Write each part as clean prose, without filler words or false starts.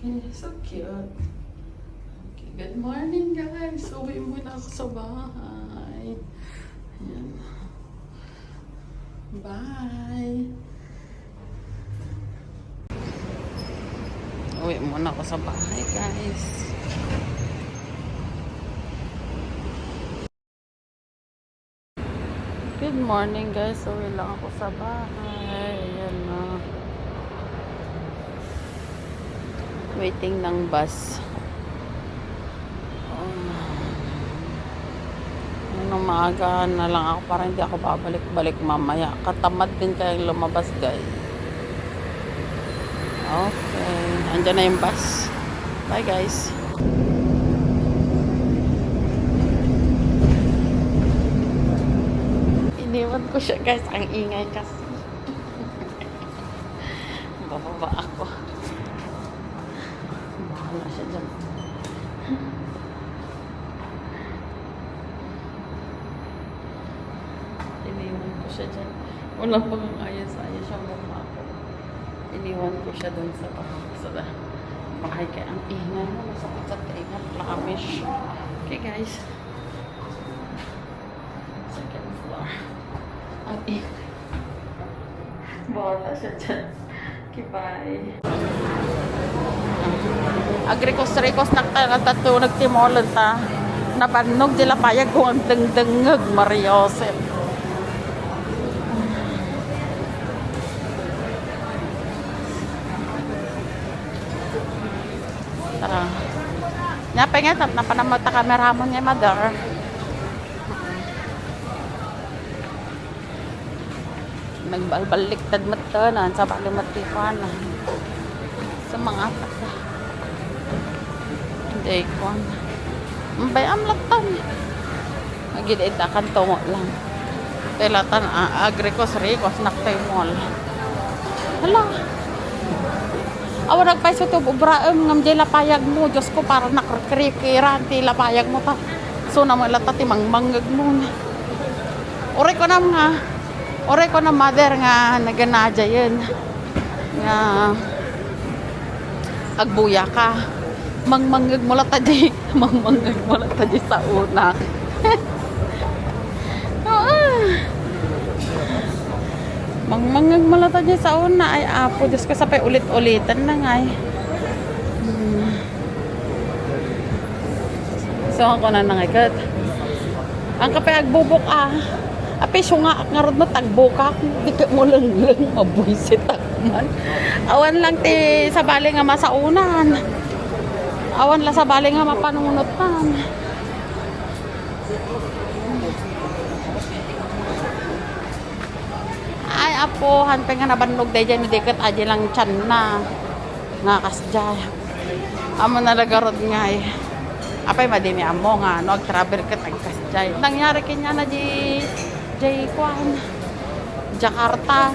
So cute. Okay, good morning guys. Uwi muna ako sa bahay. Ayan. Bye. Uwi muna ako sa bahay guys. Good morning guys. Uwi lang ako sa bahay. Ayan na. Waiting ng bus. Nung maaga na lang ako para hindi ako babalik-balik mamaya. Katamad din kayang lumabas guys. Okay. Andyan na yung bus. Bye guys. Iniwan ko siya guys. Ang ingay kasi. Bababa ako. Bahala siya dyan. Iniwan ko siya dyan. Wala pang ayos-ayos siya mukha ko. Iniwan ko siya dun sa bahay kaya ang ingay mo. Masakit sa tenga. Plamish. Okay guys. Second floor. Ang ingay. Bahala siya dyan. Okay, bye. Agrikos-rikos nagtatulog timolan ta. Nabanog dila payag kung ang dengdengag Mariosep. Tara. Nyapa nga, napanamata kamera mo niya, mother. Nagbaliktad matanan sa balimatipan. Sa mga tata. Hindi ko. Bayam latan. Magigita kan tungo lang. Telatan agrikos-rikos naktaymol. Hala. Awa nagpay sa tubo braem ngam jay lapayag mo. Diyos ko para nakrikiran ti lapayag mo ta. So na mo lata ti mangmanggag mo. Ore ko na mother nga naganadya yun. Nga agbuya ka. Mangmanggag mo lata di. Mangmanggag mo lata di sa una. Mangmanggag mo lata di sa una. Ay apo, Diyos ko sapay ulit-ulitan na nga eh. So ako na nangikat. Ang kapay agbubok Ape sunga ngarod mo tagbukak. Di ka mo lang mabuisit man. Awan lang ti sa bali nga masaunan. Awan la sa bali nga mapanunutan. Ay apo hanpe nga nabannog day dyan diket aja lang tiyan na. Nga kasdya. Amo nalagarod nga eh. Apay madimi amo nga no travel ket agkasdya. Nangyari kanya na di Kwan Jakarta.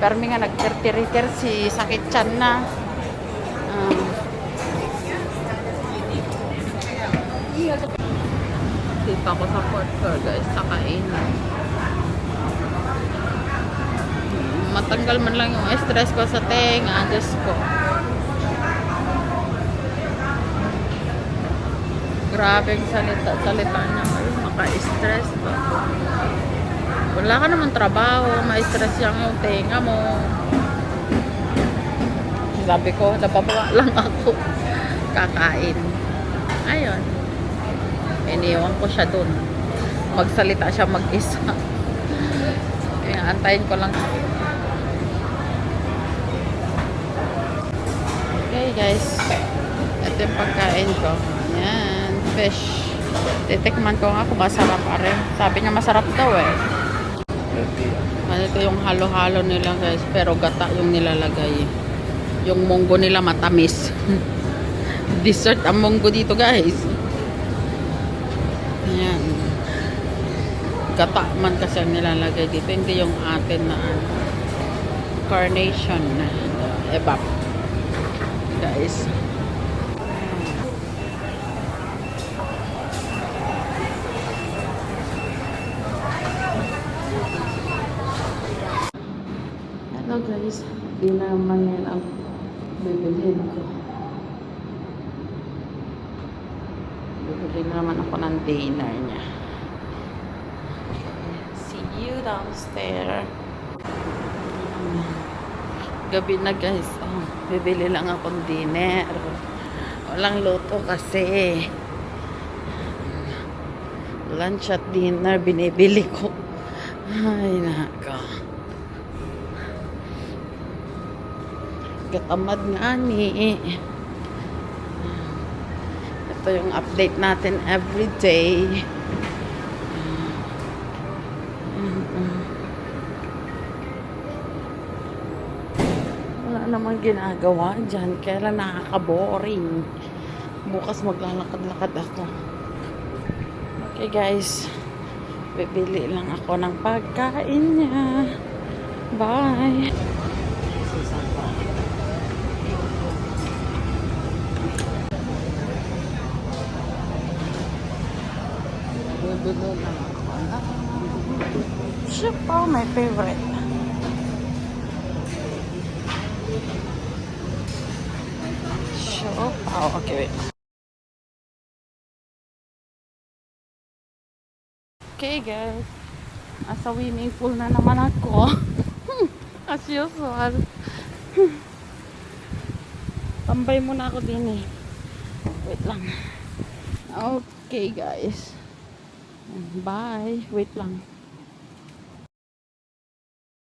Pero mi nga nagtirtir si sakit tiyan na. Dito ako sa Fort Fair guys, sa kainan. Matanggal man lang yung stress ko sa tenga, Diyos ko. Grabe yung salita niya. Maka-stress ba? Wala ka naman trabaho, ma-stress yung tenga mo. Sabi ko, napabawa lang ako. Kakain. Ayun. Iniwan ko siya dun. Magsalita siya mag-isa. Kaya antayin ko lang. Okay guys. Ito yung pagkain ko. Ayan. Fish. Titikman ko nga kung masarap rin. Sabi niya masarap daw eh. Ito yung halo-halo nila guys. Pero gata yung nilalagay. Yung munggo nila matamis. Dessert ang munggo dito guys. Ayan. Gata man kasi ang nilalagay dito. Hindi yung atin na carnation. Ebap. Guys. Hello guys. Hindi naman yan ang bibilhin ko. Bibili naman ako ng dinner niya. See you downstairs. Gabi na guys. Oh, bibili lang akong dinner. Walang luto kasi. Lunch at dinner binibili ko. Ay, naka. Katamad nga ni. Ito yung update natin every day. Wala namang ginagawa dyan. Kaya lang nakaka-boring. Bukas maglalakad-lakad ako. Okay guys. Bibili lang ako ng pagkain niya. Bye. Bibili lang ako ng sipaw, my favorite. Sipaw, okay, wait. Okay guys, nasa swimming pool na naman ako. As usual. Tambay muna ako din eh. Wait lang. Okay guys. Bye. Wait lang.